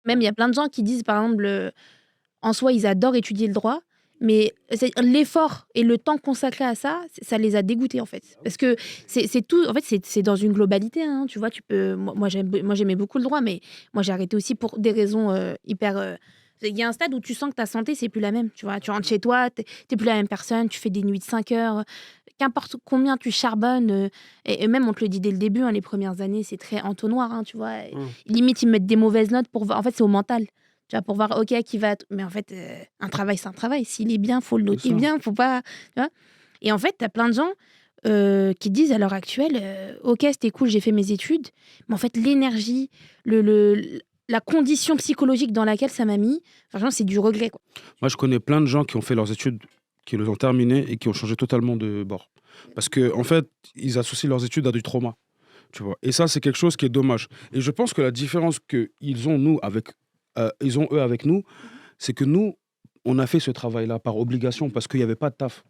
Même il y a plein de gens qui disent, par exemple, en soi, ils adorent étudier le droit, mais l'effort et le temps consacré à ça, ça les a dégoûtés, en fait. Parce que c'est tout, en fait, c'est dans une globalité, hein, tu vois, moi, j'aimais beaucoup le droit, mais moi, j'ai arrêté aussi pour des raisons hyper... il y a un stade où tu sens que ta santé, c'est plus la même, tu vois. Tu rentres chez toi, t'es plus la même personne, tu fais des nuits de 5 heures, qu'importe combien tu charbonnes, et même on te le dit dès le début, hein, les premières années, c'est très entonnoir, hein, tu vois. Limite, ils mettent des mauvaises notes pour voir. En fait, c'est au mental. Tu vois, pour voir, OK, qui va. Mais en fait, un travail, c'est un travail. S'il est bien, faut le C'est noter ça. bien, faut pas. Tu vois. Et en fait, tu as plein de gens qui disent à l'heure actuelle, OK, c'était cool, j'ai fait mes études, mais en fait, l'énergie, la condition psychologique dans laquelle ça m'a mis, franchement, c'est du regret, quoi. Moi, je connais plein de gens qui ont fait leurs études, qui les ont terminées et qui ont changé totalement de bord. Parce que en fait, ils associent leurs études à du trauma, tu vois? Et ça, c'est quelque chose qui est dommage. Et je pense que la différence qu'ils ont, nous, avec, ils ont, eux, avec nous, c'est que nous, on a fait ce travail-là par obligation parce qu'il y avait pas de taf.